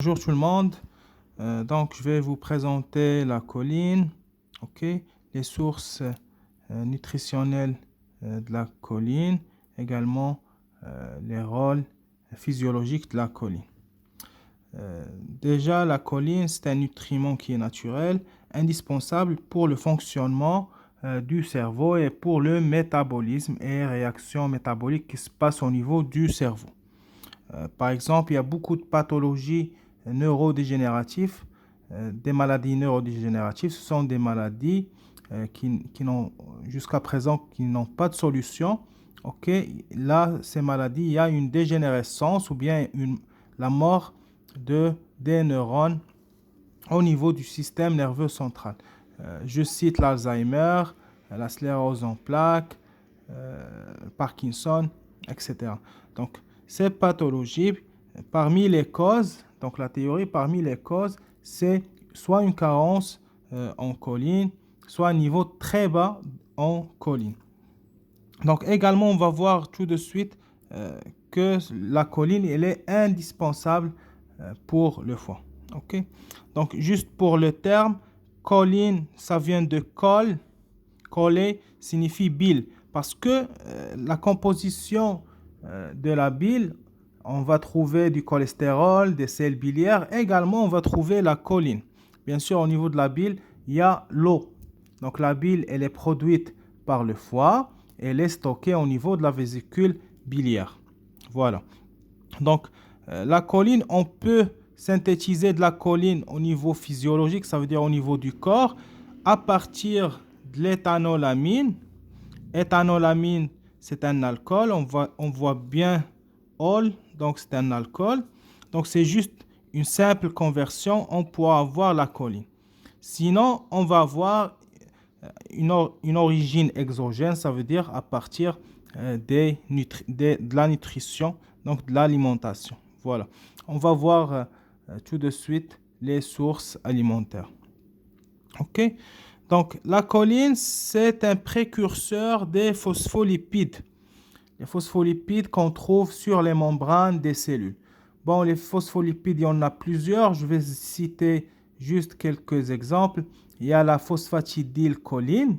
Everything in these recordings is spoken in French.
Bonjour tout le monde. Donc, je vais vous présenter la choline, ok, les sources nutritionnelles de la choline, également les rôles physiologiques de la choline. Déjà, la choline, c'est un nutriment qui est naturel, indispensable pour le fonctionnement du cerveau et pour le métabolisme et réactions métaboliques qui se passent au niveau du cerveau. Par exemple, il y a beaucoup de pathologies neurodégénératives, des maladies neurodégénératives. Ce sont des maladies qui n'ont jusqu'à présent qui n'ont pas de solution. Ok, là, ces maladies, il y a une dégénérescence ou bien la mort des neurones au niveau du système nerveux central. Je cite l'Alzheimer, la sclérose en plaques, Parkinson, etc. Donc, ces pathologies, parmi les causes, donc la théorie parmi les causes, c'est soit une carence en choline, soit un niveau très bas en choline. Donc, également, on va voir tout de suite que la choline, elle est indispensable pour le foie. Ok? Donc, juste pour le terme, choline, ça vient de chol. Choler signifie bile. Parce que la composition de la bile, on va trouver du cholestérol, des sels biliaires. Également, on va trouver la choline. Bien sûr, au niveau de la bile, il y a l'eau. Donc, la bile, elle est produite par le foie. Elle est stockée au niveau de la vésicule biliaire. Voilà. Donc, la choline, on peut synthétiser de la choline au niveau physiologique, ça veut dire au niveau du corps, à partir de l'éthanolamine. Éthanolamine, c'est un alcool. On voit bien ol, donc c'est un alcool. Donc, c'est juste une simple conversion. On pourra avoir la choline. Sinon, on va avoir une origine exogène, ça veut dire à partir de la nutrition, donc de l'alimentation. Voilà. On va voir tout de suite les sources alimentaires. OK? Donc, la choline, c'est un précurseur des phospholipides. Les phospholipides qu'on trouve sur les membranes des cellules. Bon, les phospholipides, il y en a plusieurs. Je vais citer juste quelques exemples. Il y a la phosphatidylcholine.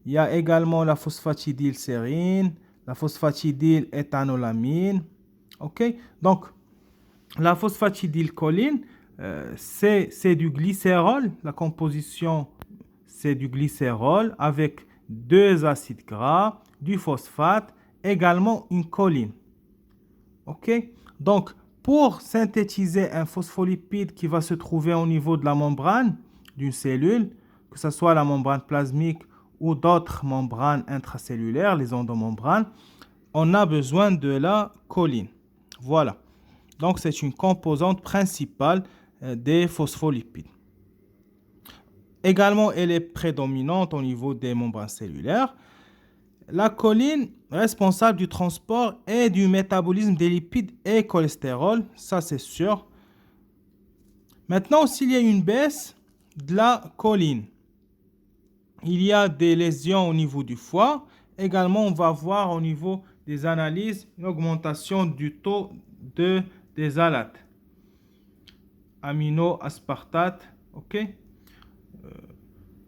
Il y a également la phosphatidylsérine, la phosphatidylethanolamine. OK? Donc, la phosphatidylcholine, c'est du glycérol. La composition, c'est du glycérol avec deux acides gras, du phosphate, également une choline. OK? Donc, pour synthétiser un phospholipide qui va se trouver au niveau de la membrane d'une cellule, que ce soit la membrane plasmique ou d'autres membranes intracellulaires, les endomembranes, on a besoin de la choline. Voilà. Donc, c'est une composante principale des phospholipides. Également, elle est prédominante au niveau des membranes cellulaires. La choline, responsable du transport et du métabolisme des lipides et cholestérol, ça c'est sûr. Maintenant, s'il y a une baisse de la choline, il y a des lésions au niveau du foie. Également, on va voir au niveau des analyses une augmentation du taux des alates, aminoaspartate. OK?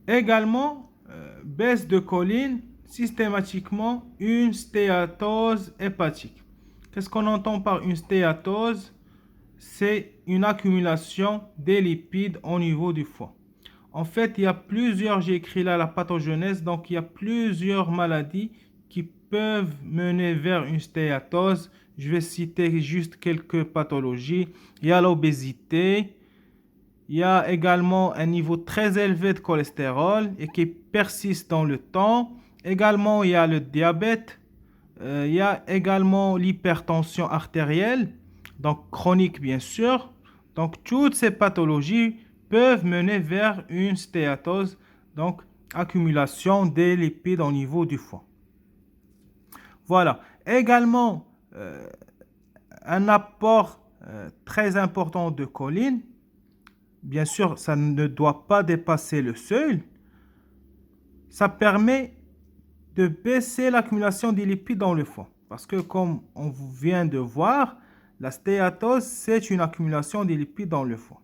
Également, baisse de choline, systématiquement une stéatose hépatique. Qu'est-ce qu'on entend par une stéatose? C'est une accumulation des lipides au niveau du foie. En fait, il y a plusieurs, j'ai écrit là la pathogenèse, donc il y a plusieurs maladies qui peuvent mener vers une stéatose. Je vais citer juste quelques pathologies. Il y a l'obésité. Il y a également un niveau très élevé de cholestérol et qui persiste dans le temps. Également, il y a le diabète. Il y a également l'hypertension artérielle, donc chronique bien sûr. Donc, toutes ces pathologies peuvent mener vers une stéatose, donc accumulation des lipides au niveau du foie. Voilà. Également, un apport très important de choline. Bien sûr, ça ne doit pas dépasser le seuil. Ça permet de baisser l'accumulation des lipides dans le foie. Parce que comme on vient de voir, La stéatose, c'est une accumulation des lipides dans le foie.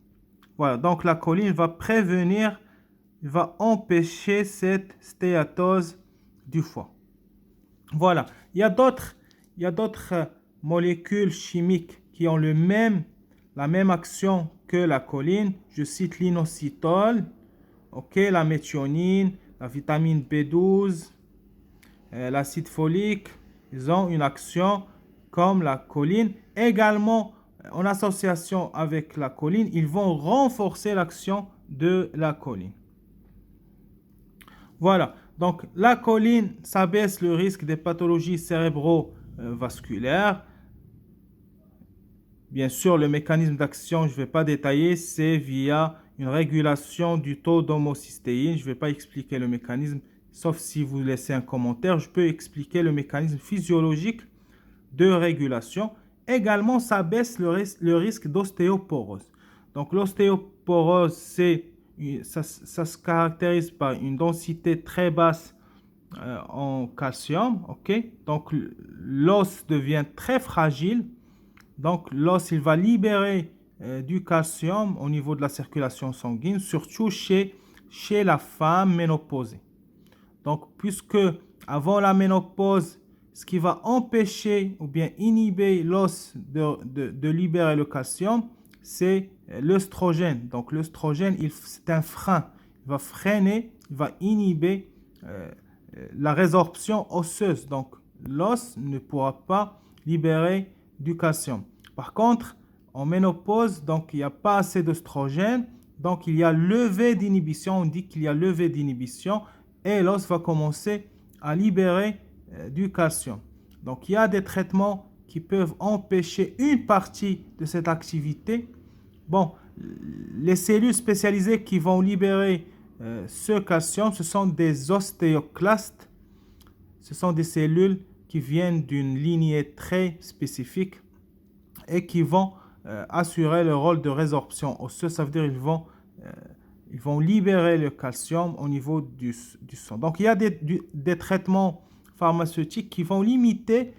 Voilà, donc la choline va prévenir, va empêcher cette stéatose du foie. Voilà, il y a d'autres molécules chimiques qui ont la même action que la choline. Je cite l'inositol, la méthionine, la vitamine B12, l'acide folique. Ils ont une action comme la choline. Également, en association avec la choline, ils vont renforcer l'action de la choline. Voilà, donc la choline, ça baisse le risque des pathologies cérébrovasculaires. Bien sûr, le mécanisme d'action, je ne vais pas détailler, c'est via une régulation du taux d'homocystéine. Je ne vais pas expliquer le mécanisme, sauf si vous laissez un commentaire. Je peux expliquer le mécanisme physiologique de régulation. Également, ça baisse le risque d'ostéoporose. Donc, l'ostéoporose, ça se caractérise par une densité très basse en calcium. Donc, l'os devient très fragile. Donc, l'os, il va libérer du calcium au niveau de la circulation sanguine, surtout chez la femme ménopausée. Donc, puisque avant la ménopause, ce qui va empêcher ou bien inhiber l'os de libérer le calcium, c'est l'œstrogène. Donc, l'œstrogène, c'est un frein. Il va freiner, il va inhiber la résorption osseuse. Donc, l'os ne pourra pas libérer du calcium. Par contre, en ménopause, donc il n'y a pas assez d'œstrogène, donc il y a levée d'inhibition, on dit qu'il y a levée d'inhibition et l'os va commencer à libérer du calcium. Donc il y a des traitements qui peuvent empêcher une partie de cette activité. Bon, les cellules spécialisées qui vont libérer ce calcium, ce sont des ostéoclastes. Ce sont des cellules qui viennent d'une lignée très spécifique et qui vont assurer le rôle de résorption osseuse. Ça veut dire qu'ils vont libérer le calcium au niveau du sang. Donc, il y a des traitements pharmaceutiques qui vont limiter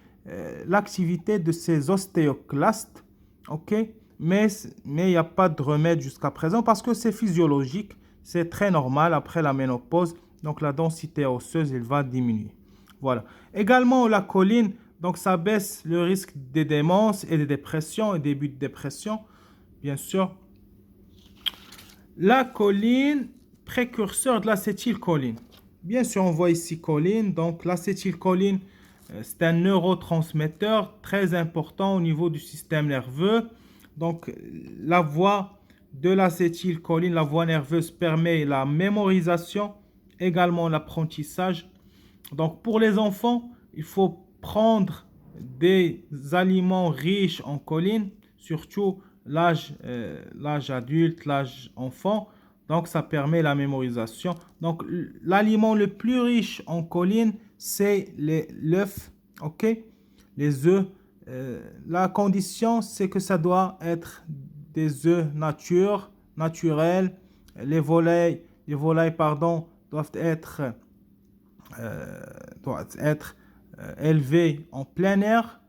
l'activité de ces ostéoclastes. Mais il n'y a pas de remède jusqu'à présent parce que c'est physiologique. C'est très normal après la ménopause. Donc, la densité osseuse, elle va diminuer. Voilà. Également, la choline, donc ça baisse le risque des démences et des dépressions et début de dépression, bien sûr. La choline, précurseur de l'acétylcholine. Bien sûr, on voit ici choline. Donc, l'acétylcholine, c'est un neurotransmetteur très important au niveau du système nerveux. Donc, la voie de l'acétylcholine, la voie nerveuse permet la mémorisation, également l'apprentissage. Donc, pour les enfants, il faut prendre des aliments riches en choline, surtout l'âge adulte, l'âge enfant. Donc, ça permet la mémorisation. Donc, l'aliment le plus riche en choline, c'est l'œuf, les œufs. La condition, c'est que ça doit être des œufs naturels. Les volailles, doivent être élevés en plein air,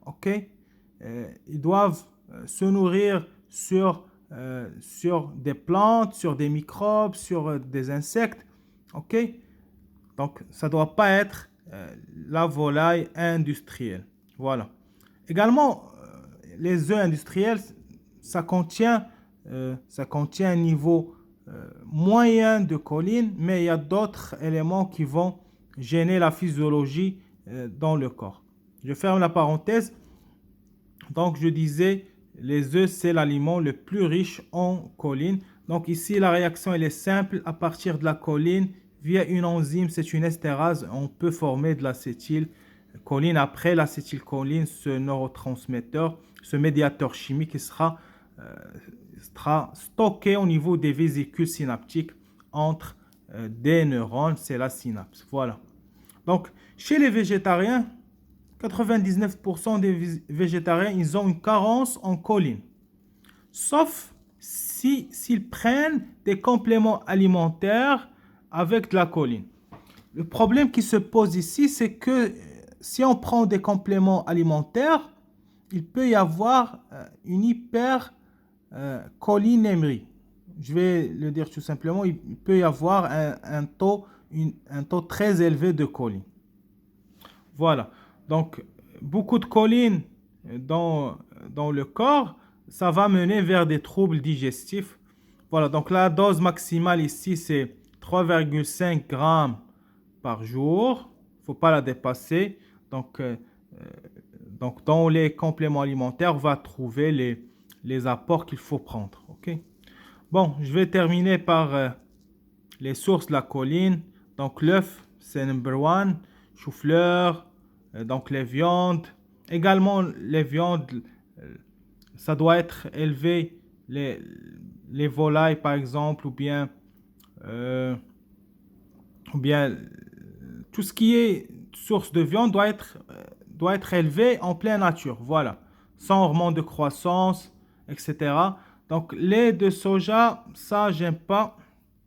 ils doivent se nourrir sur des plantes, sur des microbes, sur des insectes, donc ça ne doit pas être la volaille industrielle. Voilà. Également, les œufs industriels, ça contient un niveau moyen de choline, mais il y a d'autres éléments qui vont gêner la physiologie dans le corps. Je ferme la parenthèse. Donc, je disais, les œufs, c'est l'aliment le plus riche en choline. Donc, ici, la réaction, elle est simple. À partir de la choline, via une enzyme, c'est une estérase, on peut former de l'acétylcholine. Après l'acétylcholine, ce neurotransmetteur, ce médiateur chimique, il sera stocké au niveau des vésicules synaptiques entre des neurones, c'est la synapse. Voilà. Donc, chez les végétariens, 99% des végétariens, ils ont une carence en choline. Sauf s'ils prennent des compléments alimentaires avec de la choline. Le problème qui se pose ici, c'est que si on prend des compléments alimentaires, il peut y avoir une hypercholinémie. Je vais le dire tout simplement, il peut y avoir un taux très élevé de choline. Voilà. Donc, beaucoup de choline dans le corps, ça va mener vers des troubles digestifs. Voilà. Donc, la dose maximale ici, c'est 3,5 grammes par jour. Il ne faut pas la dépasser. Donc, dans les compléments alimentaires, on va trouver les apports qu'il faut prendre. OK? Bon, je vais terminer par les sources de la choline. Donc, l'œuf, c'est number one. Chou-fleur, donc les viandes. Également, les viandes, ça doit être élevé. Les volailles, par exemple, ou bien tout ce qui est source de viande doit être élevé en pleine nature. Voilà. Sans hormones de croissance, etc. Donc, lait de soja, ça, j'aime pas.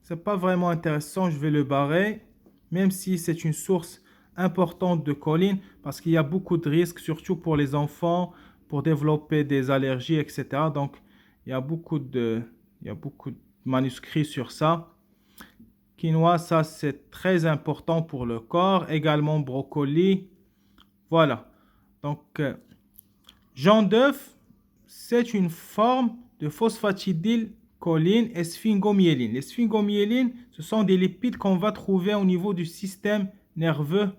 C'est pas vraiment intéressant. Je vais le barrer. Même si c'est une source importante de choline, parce qu'il y a beaucoup de risques, surtout pour les enfants, pour développer des allergies, etc. Donc, il y a beaucoup de manuscrits sur ça. Quinoa, ça c'est très important pour le corps. Également brocoli. Voilà. Donc, jaune d'œuf, c'est une forme de phosphatidylcholine et sphingomyéline. Les sphingomyélines, ce sont des lipides qu'on va trouver au niveau du système nerveux.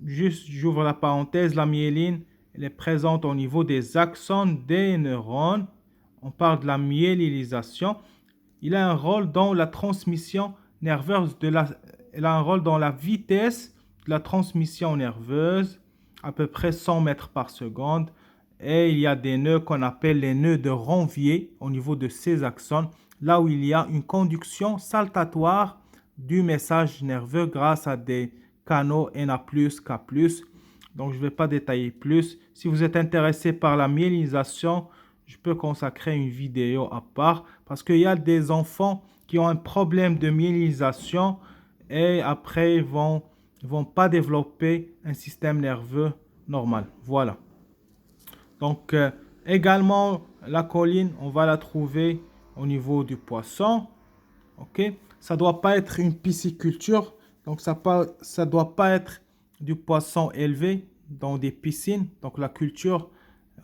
Juste, j'ouvre la parenthèse, la myéline, elle est présente au niveau des axones des neurones. On parle de la myélinisation. Il a un rôle dans la transmission nerveuse il a un rôle dans la vitesse de la transmission nerveuse, à peu près 100 mètres par seconde. Et il y a des nœuds qu'on appelle les nœuds de Ranvier au niveau de ces axones, là où il y a une conduction saltatoire du message nerveux grâce à des canaux Na+, K+. Donc, je ne vais pas détailler plus. Si vous êtes intéressé par la myélinisation, je peux consacrer une vidéo à part parce qu'il y a des enfants qui ont un problème de myélinisation et après ils vont pas développer un système nerveux normal. Voilà. Donc, également, la choline, on va la trouver au niveau du poisson. OK? Ça ne doit pas être une pisciculture. Donc, ça ne doit pas être du poisson élevé dans des piscines. Donc, la culture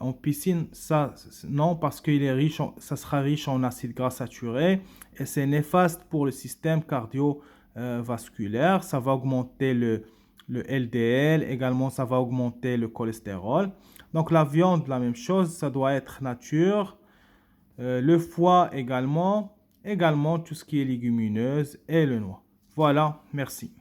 en piscine, ça, non, parce qu'il est riche, ça sera riche en acides gras saturés et c'est néfaste pour le système cardiovasculaire. Ça va augmenter le LDL, également ça va augmenter le cholestérol. Donc la viande, la même chose, ça doit être nature. Le foie également tout ce qui est légumineuse et le noix. Voilà, merci.